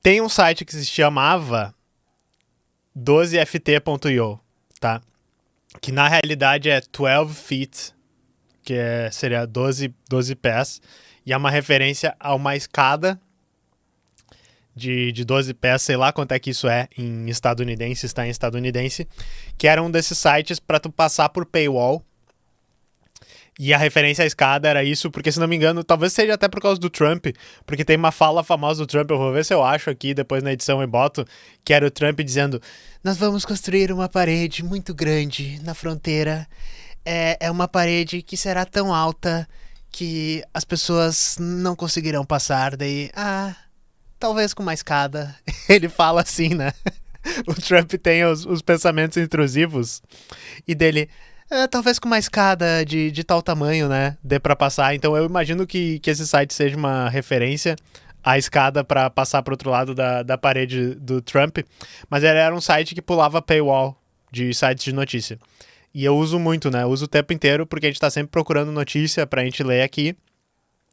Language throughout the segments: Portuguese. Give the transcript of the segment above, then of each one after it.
Tem um site que se chamava 12ft.io, tá? Que na realidade é 12 feet, que seria 12 pés, e é uma referência a uma escada de 12 pés, sei lá quanto é que isso é em estadunidense, está em estadunidense, que era um desses sites para tu passar por paywall. E a referência à escada era isso, porque se não me engano, talvez seja até por causa do Trump, porque tem uma fala famosa do Trump, eu vou ver se eu acho aqui depois na edição e boto, que era o Trump dizendo: nós vamos construir uma parede muito grande na fronteira, é uma parede que será tão alta que as pessoas não conseguirão passar, daí, talvez com uma escada. Ele fala assim, né? O Trump tem os pensamentos intrusivos e dele... talvez com uma escada de tal tamanho, né? Dê pra passar. Então eu imagino que esse site seja uma referência à escada pra passar pro outro lado da parede do Trump. Mas ele era um site que pulava paywall de sites de notícia. E eu uso muito, né? Eu uso o tempo inteiro porque a gente tá sempre procurando notícia pra gente ler aqui.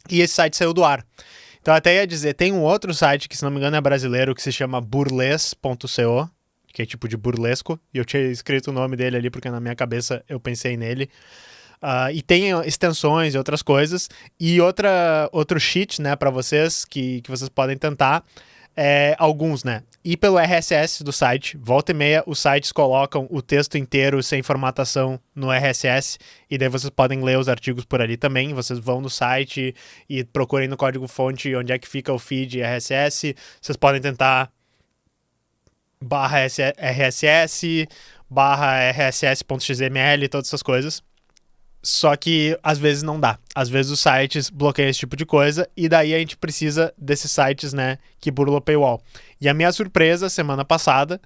E esse site saiu do ar. Então até ia dizer, tem um outro site que, se não me engano, é brasileiro, que se chama burles.co, que é tipo de burlesco, e eu tinha escrito o nome dele ali porque na minha cabeça eu pensei nele. E tem extensões e outras coisas. E outro cheat, né, para vocês, que vocês podem tentar, alguns, né? E pelo RSS do site, volta e meia, os sites colocam o texto inteiro sem formatação no RSS, e daí vocês podem ler os artigos por ali também. Vocês vão no site e procurem no código-fonte onde é que fica o feed RSS. Vocês podem tentar /RSS, /RSS.xml, todas essas coisas. Só que às vezes não dá. Às vezes os sites bloqueiam esse tipo de coisa e daí a gente precisa desses sites, né, que burlam o paywall. E a minha surpresa, semana passada,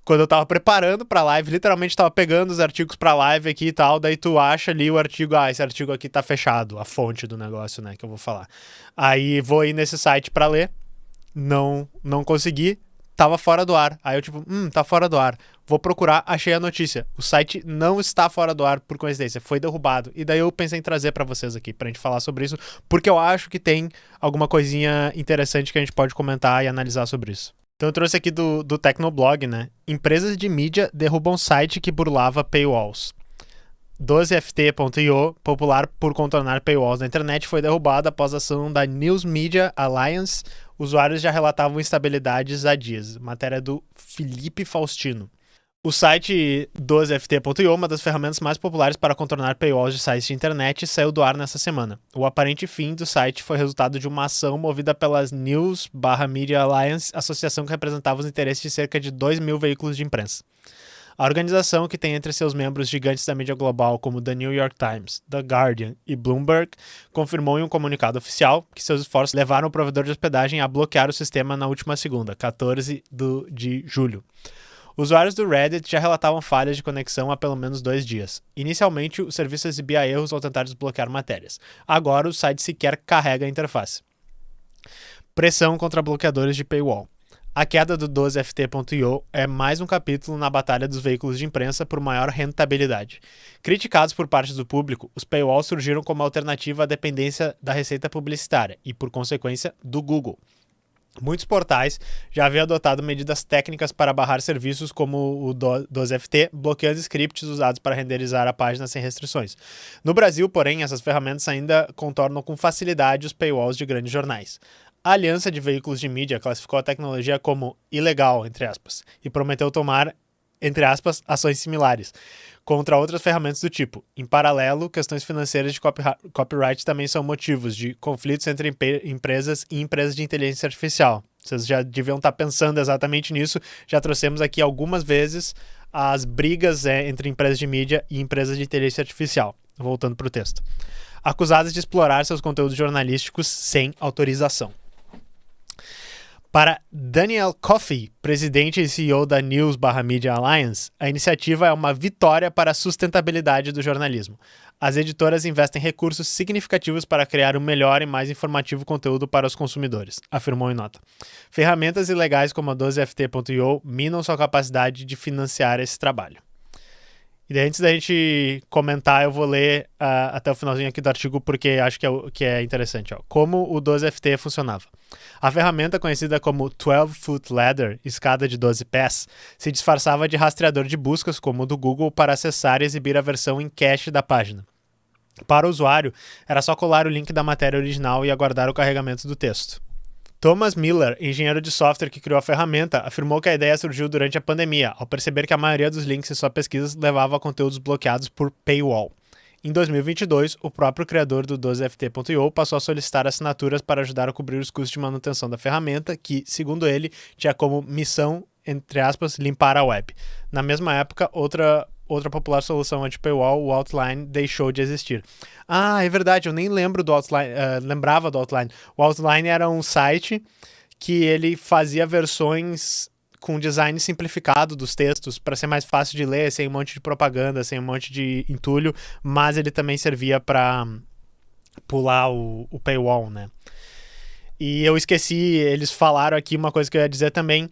quando eu tava preparando pra live, literalmente tava pegando os artigos pra live aqui e tal, daí tu acha ali o artigo, esse artigo aqui tá fechado, a fonte do negócio, né, que eu vou falar. Aí vou ir nesse site pra ler, não consegui, tava fora do ar. Aí eu tipo, tá fora do ar. Vou procurar, achei a notícia. O site não está fora do ar por coincidência, foi derrubado. E daí eu pensei em trazer pra vocês aqui, pra gente falar sobre isso, porque eu acho que tem alguma coisinha interessante que a gente pode comentar e analisar sobre isso. Então eu trouxe aqui do Tecnoblog, né? Empresas de mídia derrubam site que burlava paywalls. 12ft.io, popular por contornar paywalls na internet, foi derrubada após a ação da News Media Alliance. Usuários já relatavam instabilidades há dias. Matéria do Felipe Faustino. O site 12ft.io, uma das ferramentas mais populares para contornar paywalls de sites de internet, saiu do ar nessa semana. O aparente fim do site foi resultado de uma ação movida pelas News/Media Alliance, associação que representava os interesses de cerca de 2.000 veículos de imprensa. A organização, que tem entre seus membros gigantes da mídia global como The New York Times, The Guardian e Bloomberg, confirmou em um comunicado oficial que seus esforços levaram o provedor de hospedagem a bloquear o sistema na última segunda, 14 de julho. Usuários do Reddit já relatavam falhas de conexão há pelo menos 2 dias. Inicialmente, o serviço exibia erros ao tentar desbloquear matérias. Agora, o site sequer carrega a interface. Pressão contra bloqueadores de paywall. A queda do 12ft.io é mais um capítulo na batalha dos veículos de imprensa por maior rentabilidade. Criticados por parte do público, os paywalls surgiram como alternativa à dependência da receita publicitária e, por consequência, do Google. Muitos portais já haviam adotado medidas técnicas para barrar serviços como o 12ft, bloqueando scripts usados para renderizar a página sem restrições. No Brasil, porém, essas ferramentas ainda contornam com facilidade os paywalls de grandes jornais. A Aliança de Veículos de Mídia classificou a tecnologia como ilegal, entre aspas, e prometeu tomar, entre aspas, ações similares contra outras ferramentas do tipo. Em paralelo, questões financeiras de copyright também são motivos de conflitos entre empresas e empresas de inteligência artificial. Vocês já deviam estar pensando exatamente nisso. Já trouxemos aqui algumas vezes as brigas entre empresas de mídia e empresas de inteligência artificial. Voltando para o texto. Acusadas de explorar seus conteúdos jornalísticos sem autorização. Para Daniel Coffey, presidente e CEO da News/Media Alliance, a iniciativa é uma vitória para a sustentabilidade do jornalismo. As editoras investem recursos significativos para criar um melhor e mais informativo conteúdo para os consumidores, afirmou em nota. Ferramentas ilegais como a 12ft.io minam sua capacidade de financiar esse trabalho. E daí, antes da gente comentar, eu vou ler até o finalzinho aqui do artigo porque acho que é interessante. Como o 12ft funcionava. A ferramenta conhecida como 12-foot ladder, escada de 12 pés, se disfarçava de rastreador de buscas como o do Google para acessar e exibir a versão em cache da página. Para o usuário, era só colar o link da matéria original e aguardar o carregamento do texto. Thomas Miller, engenheiro de software que criou a ferramenta, afirmou que a ideia surgiu durante a pandemia, ao perceber que a maioria dos links em sua pesquisa levava a conteúdos bloqueados por paywall. Em 2022, o próprio criador do 12ft.io passou a solicitar assinaturas para ajudar a cobrir os custos de manutenção da ferramenta, que, segundo ele, tinha como missão, entre aspas, limpar a web. Na mesma época, outra popular solução anti-paywall, o Outline, deixou de existir. Ah, é verdade, eu nem lembro do Outline, lembrava do Outline. O Outline era um site que ele fazia versões com design simplificado dos textos para ser mais fácil de ler, sem um monte de propaganda, sem um monte de entulho, mas ele também servia para pular o paywall, né? E eu esqueci, eles falaram aqui uma coisa que eu ia dizer também.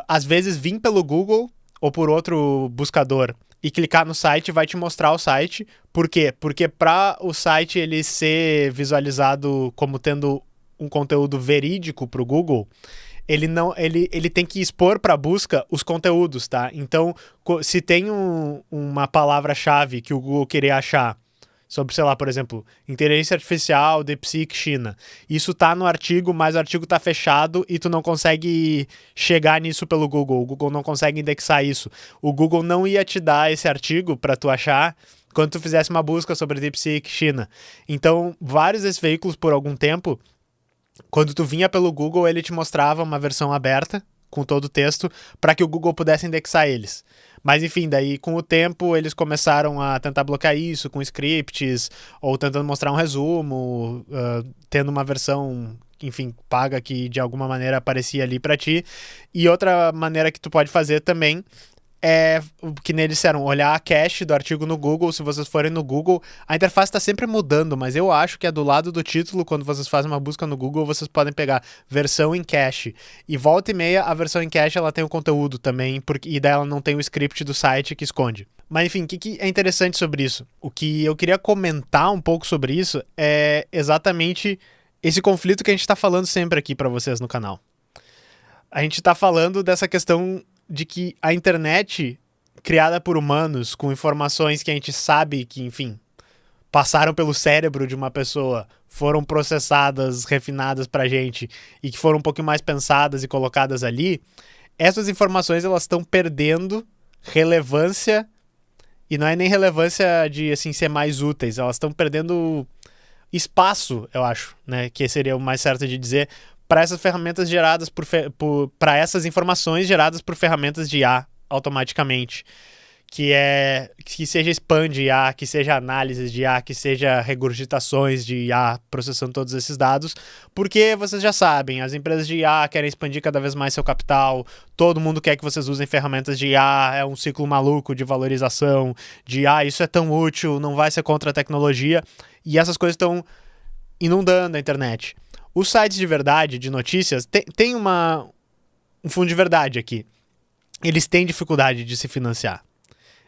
Às vezes vir pelo Google ou por outro buscador e clicar no site vai te mostrar o site. Por quê? Porque para o site ele ser visualizado como tendo um conteúdo verídico para o Google, ele tem que expor para a busca os conteúdos, tá? Então, se tem uma palavra-chave que o Google querer achar sobre, sei lá, por exemplo, inteligência artificial, DeepSeek, China. Isso tá no artigo, mas o artigo tá fechado e tu não consegue chegar nisso pelo Google. O Google não consegue indexar isso. O Google não ia te dar esse artigo para tu achar quando tu fizesse uma busca sobre DeepSeek, China. Então, vários desses veículos, por algum tempo, quando tu vinha pelo Google, ele te mostrava uma versão aberta com todo o texto para que o Google pudesse indexar eles. Mas enfim, daí com o tempo eles começaram a tentar bloquear isso com scripts ou tentando mostrar um resumo, tendo uma versão, enfim, paga que de alguma maneira aparecia ali para ti. E outra maneira que tu pode fazer também é o que neles disseram, olhar a cache do artigo no Google. Se vocês forem no Google, a interface está sempre mudando, mas eu acho que é do lado do título. Quando vocês fazem uma busca no Google, vocês podem pegar versão em cache, e volta e meia a versão em cache ela tem o conteúdo também, e daí ela não tem o script do site que esconde. Mas enfim, o que é interessante sobre isso? O que eu queria comentar um pouco sobre isso é exatamente esse conflito que a gente está falando sempre aqui para vocês no canal. A gente está falando dessa questão de que a internet, criada por humanos, com informações que a gente sabe que, enfim, passaram pelo cérebro de uma pessoa, foram processadas, refinadas pra gente, e que foram um pouquinho mais pensadas e colocadas ali, essas informações elas estão perdendo relevância, e não é nem relevância de assim, ser mais úteis, elas estão perdendo espaço, eu acho, né, que seria o mais certo de dizer, para essas ferramentas geradas para essas informações geradas por ferramentas de IA automaticamente, que seja expand de IA, que seja análise de IA, que seja regurgitações de IA processando todos esses dados, porque vocês já sabem, as empresas de IA querem expandir cada vez mais seu capital, todo mundo quer que vocês usem ferramentas de IA, é um ciclo maluco de valorização, de isso é tão útil, não vai ser contra a tecnologia, e essas coisas estão inundando a internet. Os sites de verdade, de notícias, tem um fundo de verdade aqui. Eles têm dificuldade de se financiar.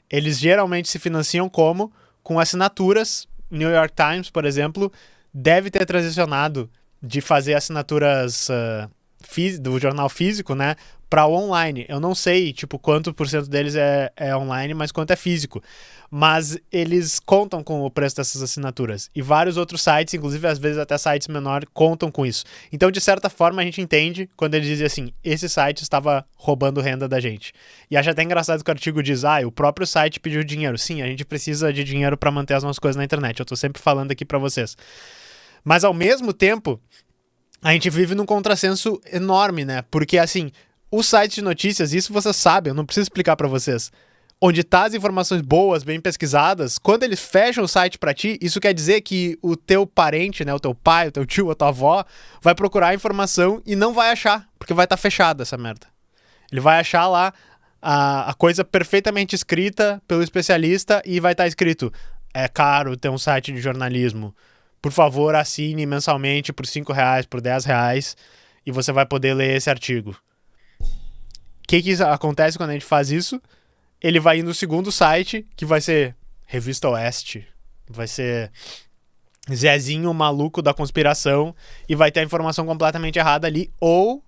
Eles geralmente se financiam como? Com assinaturas. New York Times, por exemplo, deve ter transicionado de fazer assinaturas do jornal físico, né, para o online. Eu não sei, quanto por cento deles é online, mas quanto é físico. Mas eles contam com o preço dessas assinaturas. E vários outros sites, inclusive às vezes até sites menores, contam com isso. Então, de certa forma, a gente entende quando eles dizem assim, esse site estava roubando renda da gente. E acho até engraçado que o artigo diz, o próprio site pediu dinheiro. Sim, a gente precisa de dinheiro para manter as nossas coisas na internet. Eu estou sempre falando aqui para vocês. Mas, ao mesmo tempo, a gente vive num contrassenso enorme, né? Porque, assim, os sites de notícias, isso vocês sabem, eu não preciso explicar para vocês. Onde tá as informações boas, bem pesquisadas, quando eles fecham o site para ti, isso quer dizer que o teu parente, né, o teu pai, o teu tio, a tua avó, vai procurar a informação e não vai achar, porque vai estar fechada essa merda. Ele vai achar lá a coisa perfeitamente escrita pelo especialista e vai estar escrito, é caro ter um site de jornalismo, por favor assine mensalmente por R$5, por R$10 e você vai poder ler esse artigo. O que acontece quando a gente faz isso? Ele vai ir no segundo site, que vai ser Revista Oeste, vai ser Zezinho maluco da conspiração e vai ter a informação completamente errada ali, ou,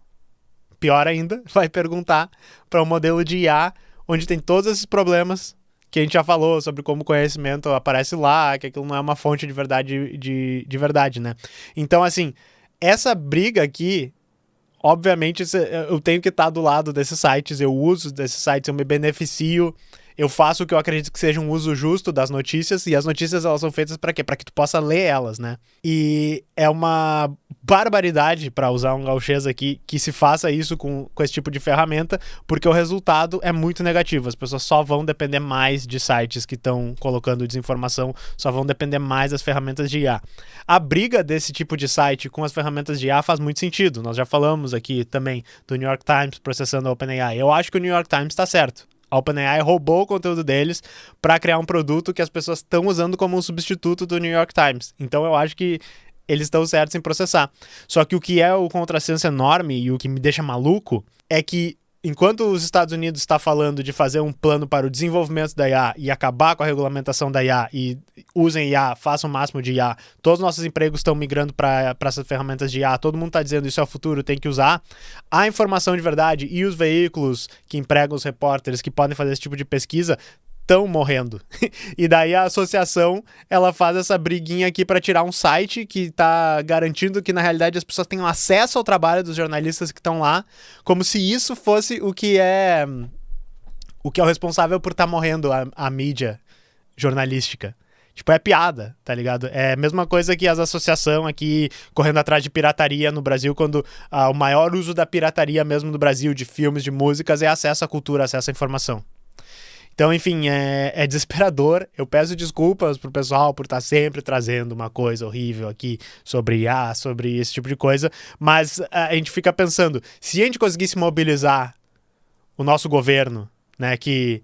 pior ainda, vai perguntar para um modelo de IA onde tem todos esses problemas que a gente já falou sobre como o conhecimento aparece lá, que aquilo não é uma fonte de verdade, de verdade, né? Então, assim, essa briga aqui, obviamente, eu tenho que estar do lado desses sites, eu uso desses sites, eu me beneficio, eu faço o que eu acredito que seja um uso justo das notícias, e as notícias, elas são feitas para quê? Para que tu possa ler elas, né? E é uma barbaridade, para usar um gauchês aqui, que se faça isso com esse tipo de ferramenta, porque o resultado é muito negativo. As pessoas só vão depender mais de sites que estão colocando desinformação, só vão depender mais das ferramentas de IA. A briga desse tipo de site com as ferramentas de IA faz muito sentido. Nós já falamos aqui também do New York Times processando a OpenAI. Eu acho que o New York Times está certo. A OpenAI roubou o conteúdo deles para criar um produto que as pessoas estão usando como um substituto do New York Times. Então eu acho que eles estão certos em processar. Só que o que é o contrassenso enorme e o que me deixa maluco é que enquanto os Estados Unidos está falando de fazer um plano para o desenvolvimento da IA e acabar com a regulamentação da IA e usem IA, façam o máximo de IA, todos os nossos empregos estão migrando para essas ferramentas de IA, todo mundo está dizendo isso é o futuro, tem que usar, a informação de verdade e os veículos que empregam os repórteres que podem fazer esse tipo de pesquisa estão morrendo. E daí a associação, ela faz essa briguinha aqui para tirar um site que está garantindo que na realidade as pessoas tenham acesso ao trabalho dos jornalistas que estão lá, como se isso fosse o que é o responsável por estar morrendo a mídia jornalística. Tipo, é piada, tá ligado? É a mesma coisa que as associações aqui correndo atrás de pirataria no Brasil, quando o maior uso da pirataria mesmo no Brasil, de filmes, de músicas, é acesso à cultura, acesso à informação. Então, enfim, é desesperador. Eu peço desculpas pro pessoal por estar sempre trazendo uma coisa horrível aqui sobre IA, sobre esse tipo de coisa, mas a gente fica pensando, se a gente conseguisse mobilizar o nosso governo, né, que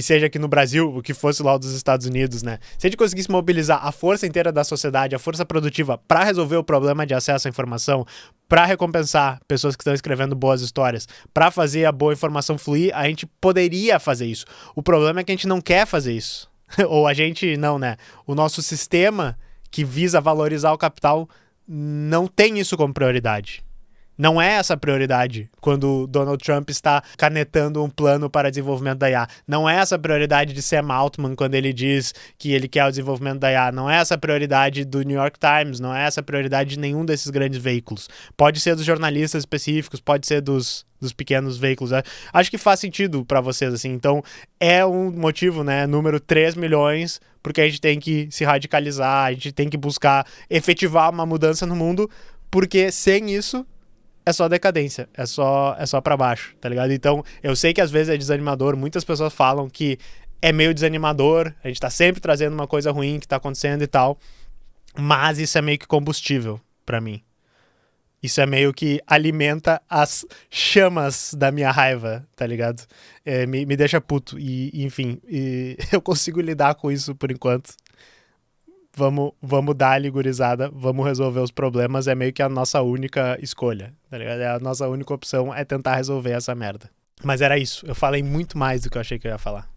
seja aqui no Brasil, o que fosse lá dos Estados Unidos, né? Se a gente conseguisse mobilizar a força inteira da sociedade, a força produtiva, para resolver o problema de acesso à informação, para recompensar pessoas que estão escrevendo boas histórias, para fazer a boa informação fluir, a gente poderia fazer isso. O problema é que a gente não quer fazer isso. Ou a gente não, né? O nosso sistema que visa valorizar o capital não tem isso como prioridade. Não é essa a prioridade quando Donald Trump está canetando um plano para desenvolvimento da IA. Não é essa a prioridade de Sam Altman quando ele diz que ele quer o desenvolvimento da IA. Não é essa a prioridade do New York Times. Não é essa a prioridade de nenhum desses grandes veículos. Pode ser dos jornalistas específicos, pode ser dos pequenos veículos. Acho que faz sentido para vocês, assim. Então, é um motivo, né? Número 3 milhões, porque a gente tem que se radicalizar, a gente tem que buscar efetivar uma mudança no mundo, porque sem isso é só decadência, é só pra baixo, tá ligado? Então, eu sei que às vezes é desanimador, muitas pessoas falam que é meio desanimador, a gente tá sempre trazendo uma coisa ruim que tá acontecendo e tal, mas isso é meio que combustível pra mim. Isso é meio que alimenta as chamas da minha raiva, tá ligado? Me deixa puto e enfim, eu consigo lidar com isso por enquanto. Vamos dar-lhe, gurizada, vamos resolver os problemas, é meio que a nossa única escolha, tá ligado? A nossa única opção é tentar resolver essa merda. Mas era isso, eu falei muito mais do que eu achei que eu ia falar.